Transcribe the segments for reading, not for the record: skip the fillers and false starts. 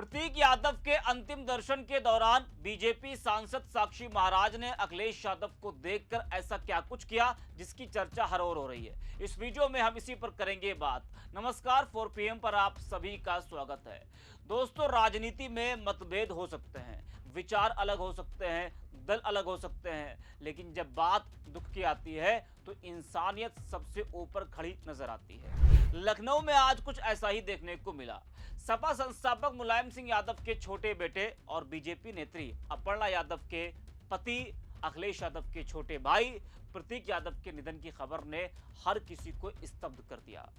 प्रतीक यादव के अंतिम दर्शन के दौरान बीजेपी सांसद साक्षी महाराज ने अखिलेश यादव को देखकर ऐसा क्या कुछ किया जिसकी चर्चा हर ओर हो रही है। इस वीडियो में हम इसी पर करेंगे बात। नमस्कार, 4 PM पर आप सभी का स्वागत है। दोस्तों, राजनीति में मतभेद हो सकते हैं, विचार अलग हो सकते हैं, दल अलग हो सकते हैं, लेकिन जब बात दुख की आती है तो इंसानियत सबसे ऊपर खड़ी नजर आती है। लखनऊ में आज कुछ ऐसा ही देखने को मिला। सपा संस्थापक मुलायम सिंह यादव के छोटे बेटे और बीजेपी नेत्री अपर्णा यादव के पति अखिलेश यादव के छोटे भाई प्रतीक यादव के निधन की खबर ने हर किसी को स्तब्ध कर दिया।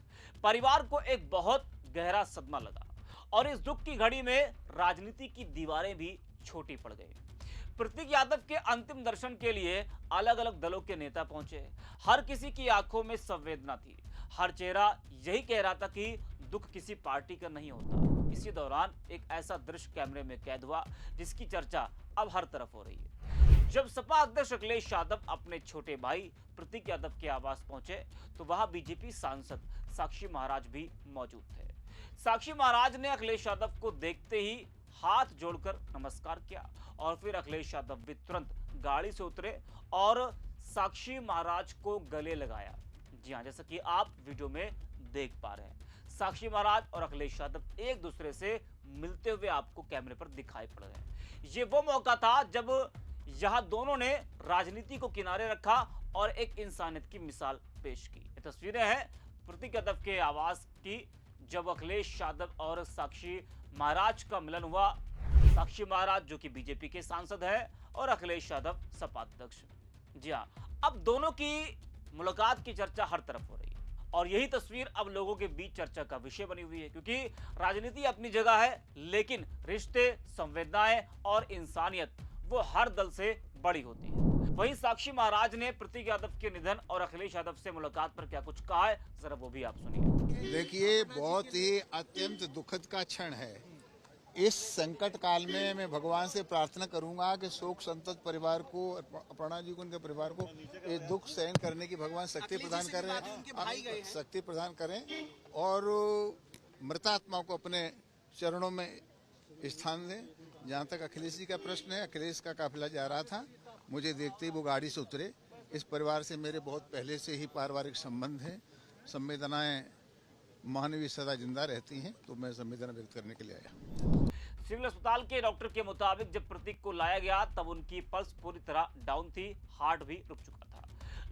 परिवार को एक बहुत गहरा सदमा लगा और इस दुख की घड़ी में राजनीति की दीवारें भी छोटी पड़ गई। प्रतीक यादव के अंतिम दर्शन के लिए अलग अलग दलों के नेता पहुंचे। हर किसी की आंखों में संवेदना थी। हर चेहरा यही कह रहा था कि दुख किसी पार्टी का नहीं होता। इसी दौरान एक ऐसा दृश्य कैमरे में कैद हुआ जिसकी चर्चा अब हर तरफ हो रही है। जब सपा अध्यक्ष अखिलेश यादव अपने छोटे भाई प्रतीक यादव के आवास पहुंचे तो वहां बीजेपी सांसद साक्षी महाराज भी मौजूद थे। साक्षी महाराज ने अखिलेश यादव को देखते ही हाथ जोड़कर नमस्कार किया और फिर अखिलेश यादव भी तुरंत गाड़ी से उतरे और साक्षी महाराज को गले लगाया। जी हां, जैसा कि आप वीडियो में देख पा रहे हैं, साक्षी महाराज और अखिलेश यादव एक दूसरे से मिलते हुए आपको कैमरे पर दिखाई पड़ रहे हैं। ये वो मौका था जब यहां दोनों ने राजनीति को किनारे रखा और एक इंसानियत की मिसाल पेश की। ये तस्वीरें हैं प्रतीक यादव के आवास की, जब अखिलेश यादव और साक्षी महाराज का मिलन हुआ। साक्षी महाराज जो कि बीजेपी के सांसद हैं और अखिलेश यादव सपा अध्यक्ष। जी हां, अब दोनों की मुलाकात की चर्चा हर तरफ हो रही है और यही तस्वीर अब लोगों के बीच चर्चा का विषय बनी हुई है, क्योंकि राजनीति अपनी जगह है लेकिन रिश्ते, संवेदनाएं और इंसानियत वो हर दल से बड़ी होती है। वहीं साक्षी महाराज ने प्रतीक यादव के निधन और अखिलेश यादव से मुलाकात पर क्या कुछ कहा है, जरा वो भी आप सुनिए। देखिए, बहुत ही अत्यंत दुखद का क्षण है। इस संकट काल में मैं भगवान से प्रार्थना करूंगा कि शोक संतप्त परिवार को, अपर्णा जी को, उनके परिवार को ये दुख सहन करने की भगवान शक्ति प्रदान करें, शक्ति प्रदान करें और मृतात्मा को अपने चरणों में स्थान दें। जहां तक अखिलेश जी का प्रश्न है, अखिलेश का काफिला जा रहा था, मुझे देखते ही वो गाड़ी से उतरे। इस परिवार से मेरे बहुत पहले से ही पारिवारिक संबंध है। संवेदनाएं मानवीय सदा जिंदा रहती हैं, तो मैं संवेदना व्यक्त करने के लिए आया। सिविल अस्पताल के डॉक्टर के मुताबिक जब प्रतीक को लाया गया तब उनकी पल्स पूरी तरह डाउन थी, हार्ट भी रुक चुका था।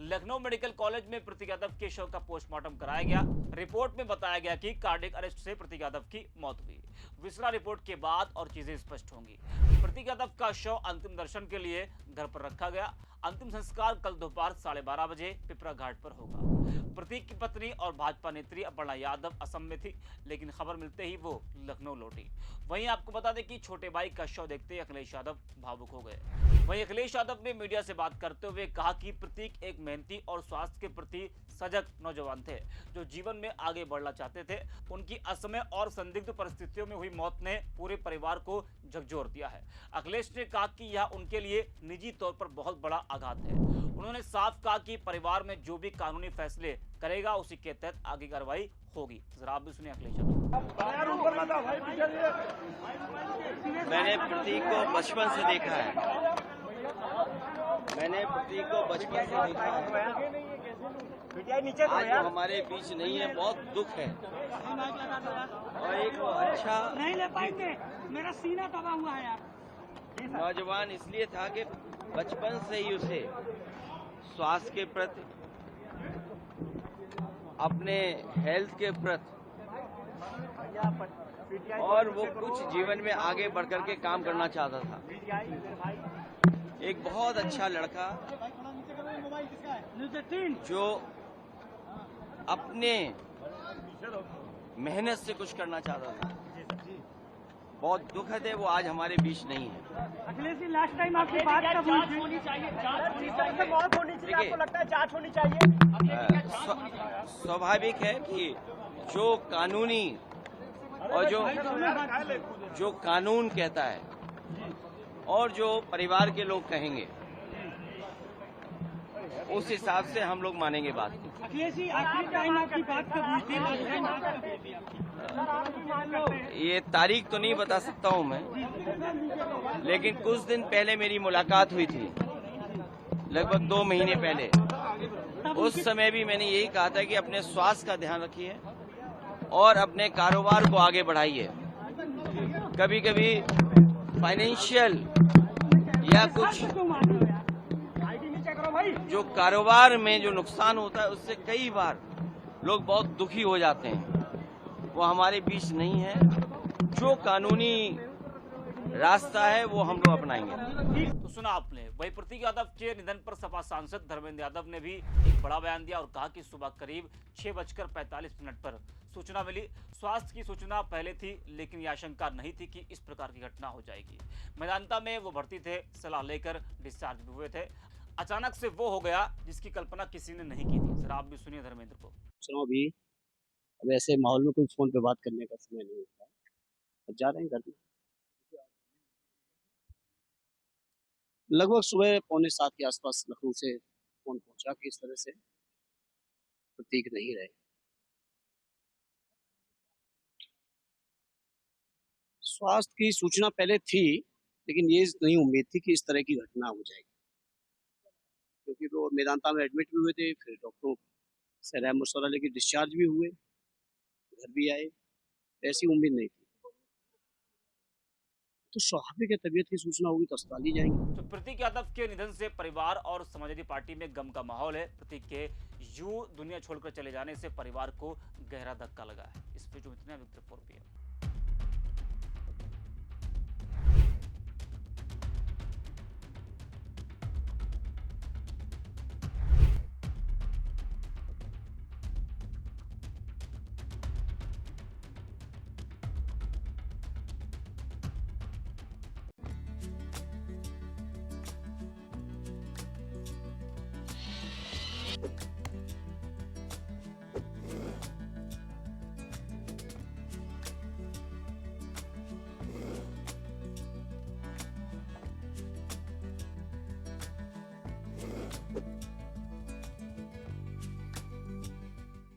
लखनऊ मेडिकल कॉलेज में प्रतीक यादव के शव का पोस्टमार्टम कराया गया। रिपोर्ट में बताया गया कि कार्डियक अरेस्ट से प्रतीक यादव की मौत हुई। विसरा रिपोर्ट के बाद और चीजें स्पष्ट होंगी। प्रतीक यादव का शव अंतिम दर्शन के लिए घर पर रखा गया। अंतिम संस्कार कल दोपहर 12:30 बजे पिपरा घाट पर होगा। प्रतीक की पत्नी और भाजपा नेत्री अपर्णा यादव असम में थी, लेकिन खबर मिलते ही वो लखनऊ लौटी। वहीं आपको बता दें कि छोटे भाई का शव देखते ही अखिलेश यादव भावुक हो गए। वहीं अखिलेश यादव ने मीडिया से बात करते हुए कहा कि प्रतीक एक मेहनती और स्वास्थ्य के प्रति सजग नौजवान थे जो जीवन में आगे बढ़ना चाहते थे। उनकी असमय और संदिग्ध परिस्थितियों में हुई मौत ने पूरे परिवार को झकझोर दिया है। अखिलेश ने कहा कि यह उनके लिए निजी तौर पर बहुत बड़ा आघात है। उन्होंने साफ कहा कि परिवार में जो भी कानूनी फैसले करेगा उसी के तहत आगे कार्रवाई होगी। जरा आप भी सुनिए अखिलेश यादव। मैंने प्रतीक को बचपन से देखा है। आज वो हमारे बीच नहीं है, बहुत दुख है। और एक अच्छा नहीं ले पाएंगे, मेरा सीना दबा हुआ है यार। नौजवान इसलिए था कि बचपन से ही उसे स्वास्थ्य के प्रति, अपने हेल्थ के प्रति और वो कुछ जीवन में आगे बढ़कर के काम करना चाहता था। एक बहुत अच्छा लड़का जो अपने मेहनत से कुछ करना चाहता था। बहुत दुखद है वो आज हमारे बीच नहीं है। अखिलेश जी, लास्ट टाइम आपकी बात कब होनी चाहिए? मौत होनी चाहिए, आपको लगता है जांच होनी चाहिए? स्वाभाविक है कि जो कानूनी और जो कानून कहता है और जो परिवार के लोग कहेंगे उस हिसाब से हम लोग मानेंगे बात को। अखिलेश जी, आखिरी टाइम आपकी बात कब हुई थी? ये तारीख तो नहीं बता सकता हूं मैं, लेकिन कुछ दिन पहले मेरी मुलाकात हुई थी, लगभग 2 महीने पहले। उस समय भी मैंने यही कहा था कि अपने स्वास्थ्य का ध्यान रखिए और अपने कारोबार को आगे बढ़ाइए। कभी कभी फाइनेंशियल या कुछ जो कारोबार में जो नुकसान होता है उससे कई बार लोग बहुत दुखी हो जाते हैं, वो हमारे बीच नहीं है। जो कानूनी रास्ता है वो हम लोग अपनाएंगे। तो सुना आपने, वही प्रतीक यादव के निधन पर सपा सांसद धर्मेंद्र यादव ने भी एक बड़ा बयान दिया और कहा कि सुबह करीब 6:45 पर सूचना मिली। स्वास्थ्य की सूचना पहले थी, लेकिन यह आशंका नहीं थी कि इस प्रकार की घटना हो जाएगी। मेदांता में वो भर्ती थे, सलाह लेकर डिस्चार्ज भी हुए थे। अचानक से वो हो गया जिसकी कल्पना किसी ने नहीं की थी। जरा आप भी सुनिए धर्मेंद्र को। चलो भी अब ऐसे माहौल में कोई फोन पे बात करने का समय नहीं होता, अब जा रहे हैं घर में। लगभग सुबह 6:45 के आसपास लखनऊ से फोन पहुंचा कि इस तरह से प्रतीक नहीं रहे। स्वास्थ्य की सूचना पहले थी, लेकिन ये नहीं उम्मीद थी कि इस तरह की घटना हो जाएगी, क्योंकि वो मेदांता में एडमिट भी हुए थे, फिर डॉक्टरों से राय मशवरा लेके डिस्चार्ज भी हुए, घर भी आए। ऐसी उम्मीद नहीं थी, तो स्वाभाविक है तबीयत की सूचना होगी तो अस्पताल ही जाएंगे। तो प्रतीक यादव के निधन से परिवार और समाजवादी पार्टी में गम का माहौल है। प्रतीक के यूं दुनिया छोड़कर चले जाने से परिवार को गहरा धक्का लगा है। इस वीडियो में इतना।